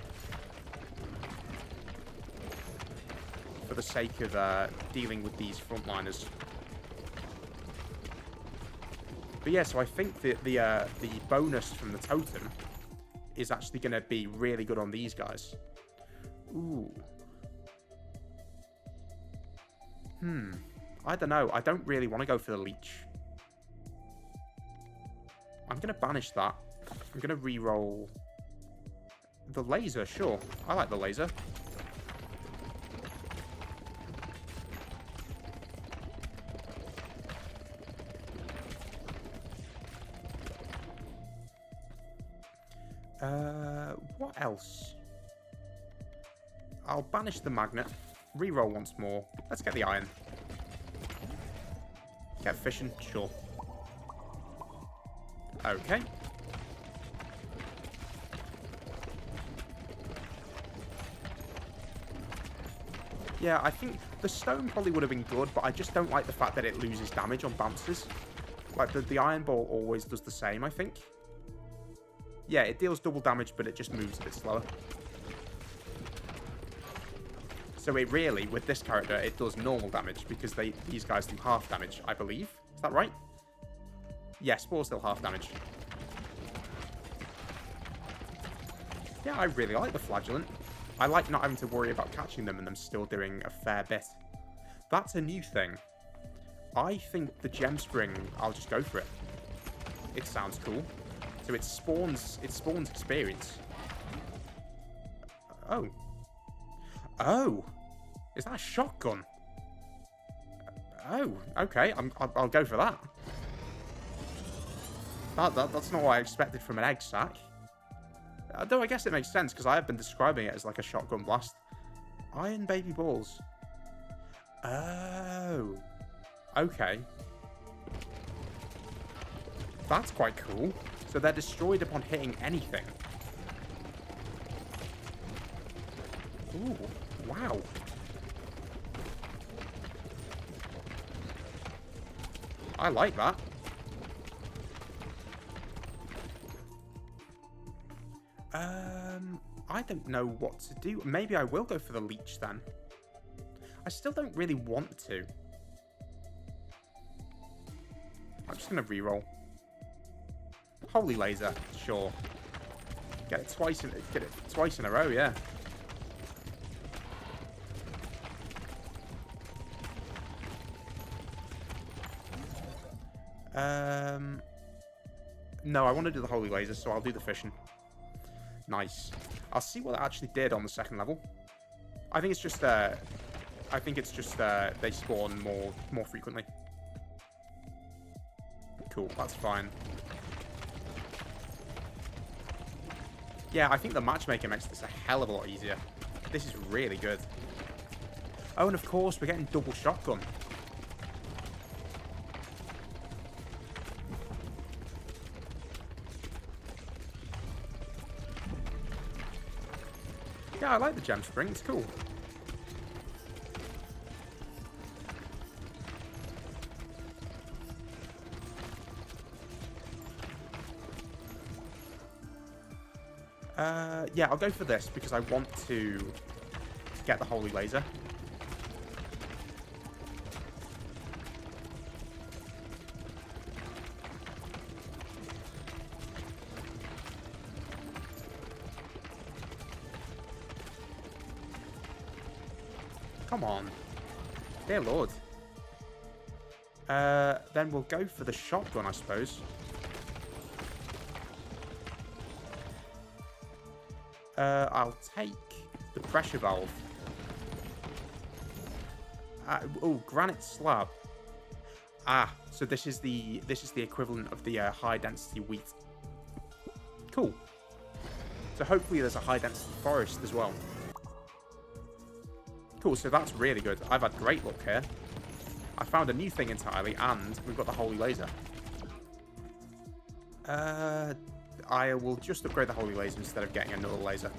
S1: For the sake of dealing with these frontliners. But yeah, so I think that the bonus from the totem is actually going to be really good on these guys. Ooh. I don't know. I don't really want to go for the leech. I'm going to banish that. I'm going to re-roll the laser, sure. I like the laser. What else? I'll banish the magnet. Reroll once more. Let's get the iron. Get fishing, sure. Okay. Yeah, I think the stone probably would have been good, but I just don't like the fact that it loses damage on bounces. Like, the iron ball always does the same, I think. Yeah, it deals double damage, but it just moves a bit slower. So it really, with this character, it does normal damage, because these guys do half damage, I believe. Is that right? Yeah, Spore's still half damage. Yeah, I really like the Flagellant. I like not having to worry about catching them and them still doing a fair bit. That's a new thing. I think the Gem Spring, I'll just go for it. It sounds cool. So it spawns experience. Oh. Oh. Is that a shotgun? Oh, okay. I'll go for that. That's not what I expected from an egg sack. Though I guess it makes sense, because I have been describing it as like a shotgun blast. Iron baby balls. Oh. Okay. That's quite cool. So they're destroyed upon hitting anything. Ooh, wow. I like that. I don't know what to do. Maybe I will go for the leech then. I still don't really want to. I'm just going to reroll. Holy laser, sure. Get it twice in a row, yeah. No, I want to do the holy laser, so I'll do the fishing. Nice. I'll see what it actually did on the second level. I think it's just they spawn more frequently. Cool, that's fine. Yeah, I think the matchmaker makes this a hell of a lot easier. This is really good. Oh, and of course, we're getting double shotgun. Yeah, I like the gem spring. It's cool. Yeah, I'll go for this because I want to get the holy laser. Come on. Dear Lord. Then we'll go for the shotgun, I suppose. I'll take the pressure valve. Oh, granite slab. Ah, so this is the equivalent of the high density wheat. Cool. So hopefully there's a high density forest as well. Cool, so that's really good. I've had great luck here. I found a new thing entirely, and we've got the holy laser. I will just upgrade the holy laser instead of getting another laser.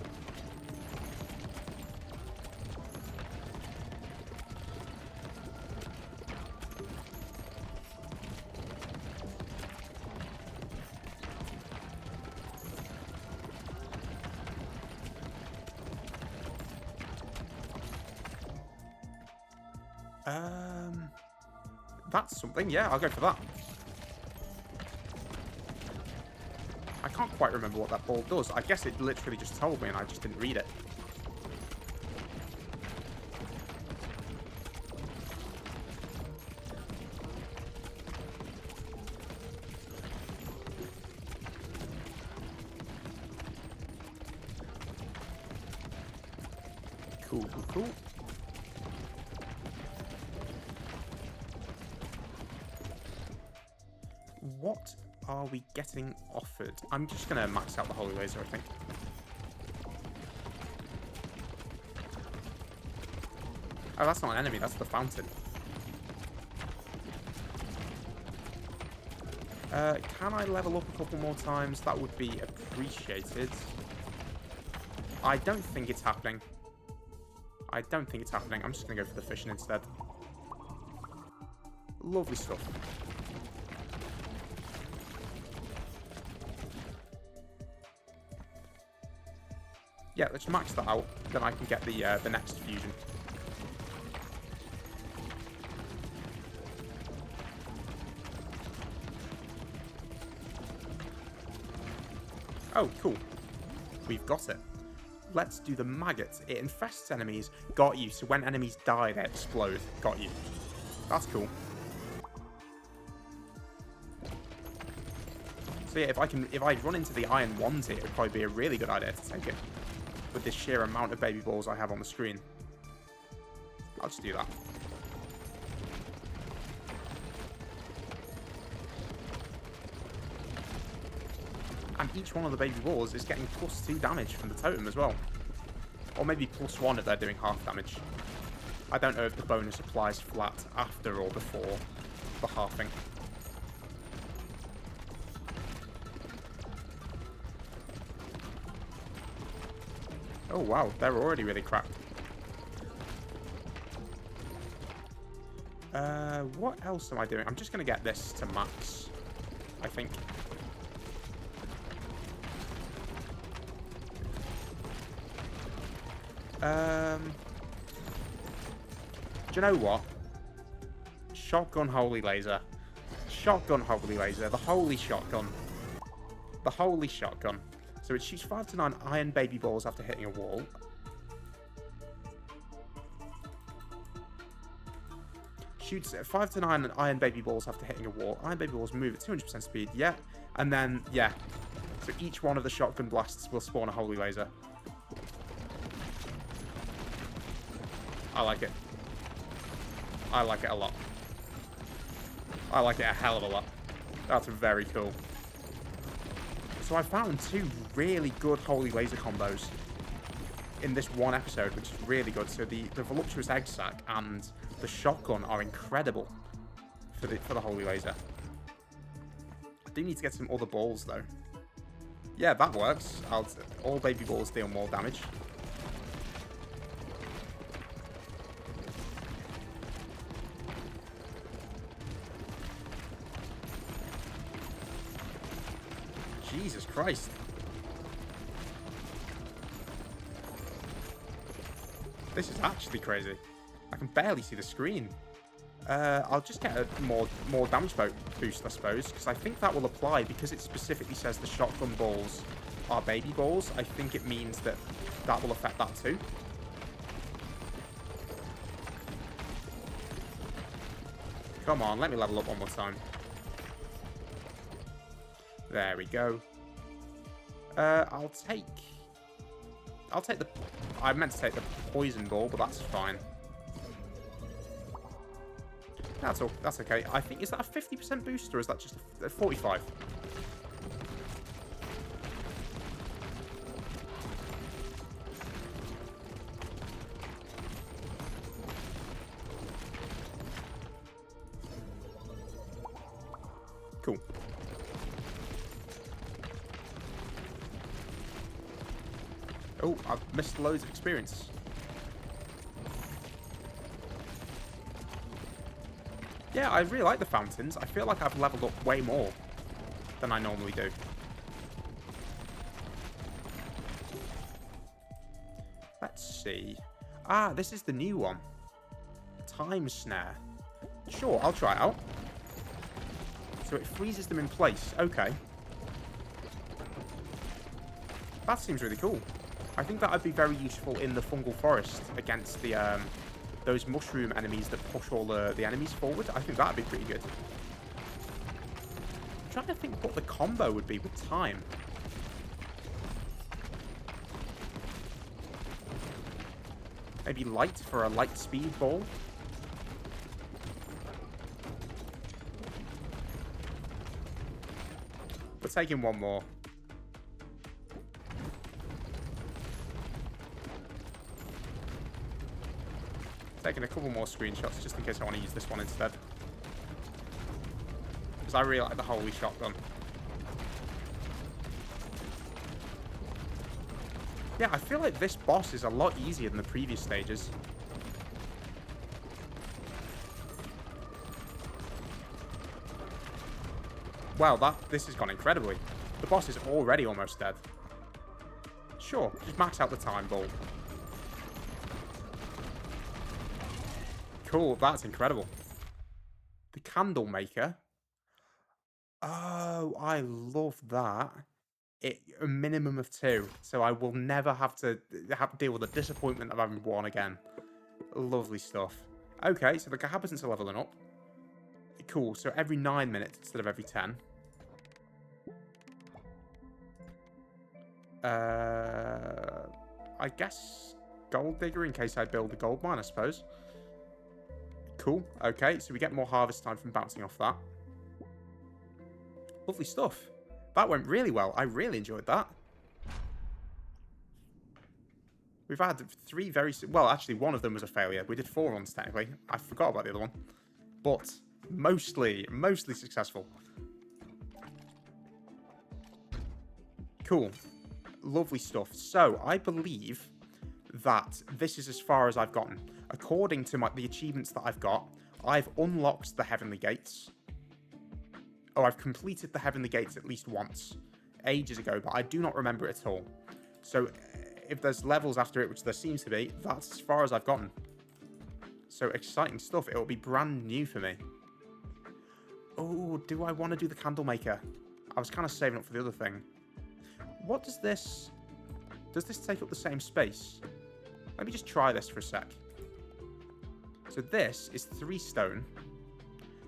S1: That's something. Yeah, I'll go for that. I can't quite remember what that ball does. I guess it literally just told me and I just didn't read it. Cool, cool, cool. What are we getting offered? I'm just going to max out the holy laser, I think. Oh, that's not an enemy, that's the fountain. Can I level up a couple more times? That would be appreciated. I don't think it's happening. I don't think it's happening. I'm just going to go for the fishing instead. Lovely stuff. Yeah, let's max that out. Then I can get the next fusion. Oh, cool. We've got it. Let's do the maggot. It infests enemies. Got you. So when enemies die, they explode. Got you. That's cool. So yeah, if I run into the iron ones here, it'd probably be a really good idea to take it. With this sheer amount of baby balls I have on the screen. I'll just do that. And each one of the baby balls is getting +2 damage from the totem as well. Or maybe +1 if they're doing half damage. I don't know if the bonus applies flat after or before the halving. Oh wow, they're already really cracked. What else am I doing? I'm just going to get this to max, I think. Do you know what? Shotgun holy laser. Shotgun holy laser. The holy shotgun. The holy shotgun. So it shoots 5 to 9 iron baby balls after hitting a wall. Shoots 5 to 9 iron baby balls after hitting a wall. Iron baby balls move at 200% speed. Yeah. And then, yeah. So each one of the shotgun blasts will spawn a holy laser. I like it. I like it a lot. I like it a hell of a lot. That's very cool. So I found 2 really good holy laser combos in this one episode, which is really good. So the voluptuous egg sac and the shotgun are incredible for the holy laser. I do need to get some other balls though. Yeah, that works. All baby balls deal more damage. Jesus Christ. This is actually crazy. I can barely see the screen. I'll just get a more damage boost, I suppose, because I think that will apply because it specifically says the shotgun balls are baby balls. I think it means that will affect that too. Come on, let me level up one more time. There we go. I'll take the... I meant to take the poison ball, but that's fine. That's all. That's okay. I think... Is that a 50% boost, or is that just a 45? Cool. Oh, I've missed loads of experience. Yeah, I really like the fountains. I feel like I've leveled up way more than I normally do. Let's see. Ah, this is the new one. Time snare. Sure, I'll try it out. So it freezes them in place. Okay. That seems really cool. I think that would be very useful in the fungal forest against the those mushroom enemies that push all the enemies forward. I think that would be pretty good. I'm trying to think what the combo would be with time. Maybe light for a light speed ball. We're taking one more. Taking a couple more screenshots just in case I want to use this one instead. Because I really like the holy shotgun. Yeah, I feel like this boss is a lot easier than the previous stages. Wow, this has gone incredibly. The boss is already almost dead. Sure, just max out the time ball. Cool, that's incredible. The candle maker. Oh, I love that. A minimum of 2, so I will never have to deal with the disappointment of having 1 again. Lovely stuff. Okay, so the cohabitants are leveling up. Cool, so every 9 minutes instead of every 10. I guess gold digger in case I build a gold mine, I suppose. Cool, okay, so we get more harvest time from bouncing off that. Lovely stuff. That went really well. I really enjoyed that. We've had 3 very... Well, actually, one of them was a failure. We did 4 runs, technically. I forgot about the other one. But mostly successful. Cool. Lovely stuff. So, I believe that this is as far as I've gotten. According to the achievements that I've got, I've unlocked the Heavenly Gates. Oh, I've completed the Heavenly Gates at least once, ages ago, but I do not remember it at all. So, if there's levels after it, which there seems to be, that's as far as I've gotten. So, exciting stuff. It will be brand new for me. Oh, do I want to do the candle maker? I was kind of saving up for the other thing. What does this... Does this take up the same space? Let me just try this for a sec. So this is 3 stone.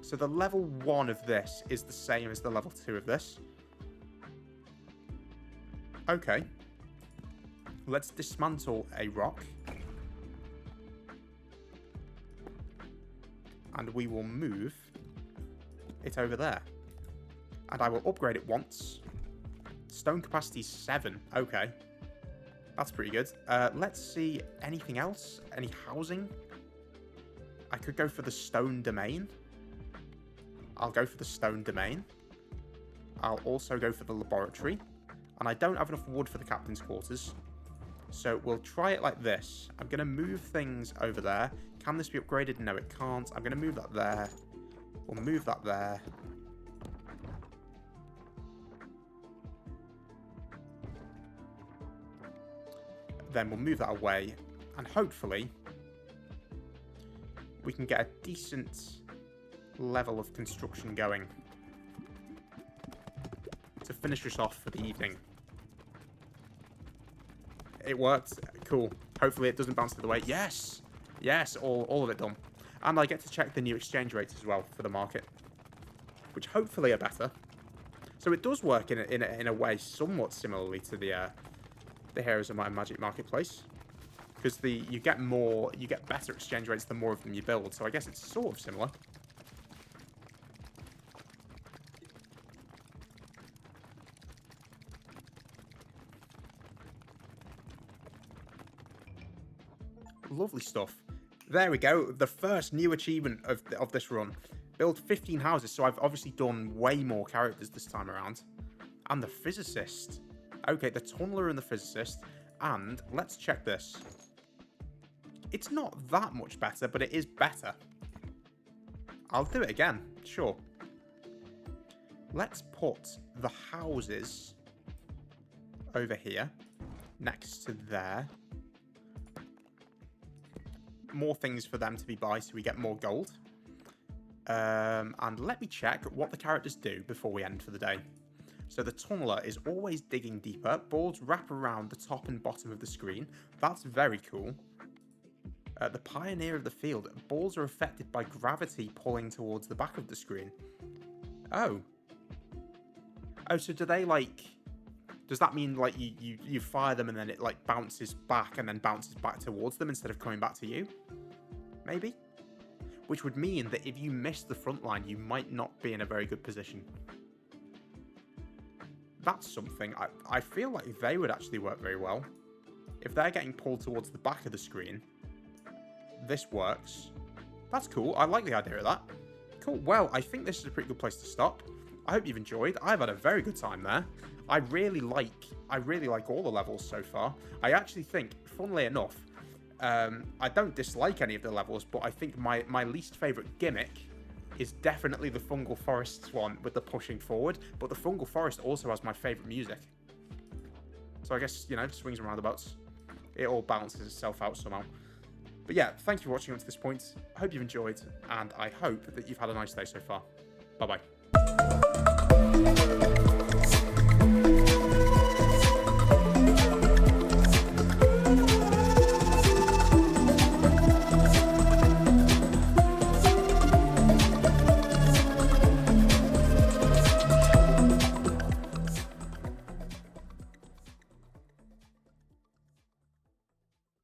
S1: So the level 1 of this is the same as the level 2 of this. Okay. Let's dismantle a rock. And we will move it over there. And I will upgrade it once. Stone capacity is 7. Okay. That's pretty good. Let's see anything else. Any housing? I could go for the stone domain. I'll go for the stone domain. I'll also go for the laboratory. And I don't have enough wood for the captain's quarters. So we'll try it like this. I'm going to move things over there. Can this be upgraded? No, it can't. I'm going to move that there. We'll move that there. Then we'll move that away. And hopefully we can get a decent level of construction going to finish us off for the evening. It worked. Cool. Hopefully it doesn't bounce to the way. Yes! Yes, all of it done. And I get to check the new exchange rates as well for the market, which hopefully are better. So it does work in a way somewhat similarly to the Heroes of Might and Magic marketplace, because you get better exchange rates the more of them you build. So I guess it's sort of similar. Lovely stuff. There we go. The first new achievement of this run. Build 15 houses. So I've obviously done way more characters this time around. And the physicist. Okay, the tunneler and the physicist. And let's check this. It's not that much better, but it is better. I'll do it again, sure. Let's put the houses over here, next to there. More things for them to be by so we get more gold. And let me check what the characters do before we end for the day. So the tunneler is always digging deeper. Balls wrap around the top and bottom of the screen. That's very cool. The pioneer of the field. Balls are affected by gravity pulling towards the back of the screen. Oh. Oh, so do they like... Does that mean like you fire them and then it like bounces back and then bounces back towards them instead of coming back to you? Maybe? Which would mean that if you miss the front line, you might not be in a very good position. That's something. I feel like they would actually work very well. If they're getting pulled towards the back of the screen, this works. That's cool. I like the idea of that. Cool. Well, I think this is a pretty good place to stop. I hope you've enjoyed. I've had a very good time there. I really like all the levels so far. I actually think, funnily enough, I don't dislike any of the levels, but I think my least favourite gimmick is definitely the Fungal Forests one with the pushing forward, but the Fungal Forest also has my favourite music. So I guess, you know, swings and roundabouts. It all balances itself out somehow. But yeah, thank you for watching up to this point. I hope you've enjoyed, and I hope that you've had a nice day so far. Bye-bye.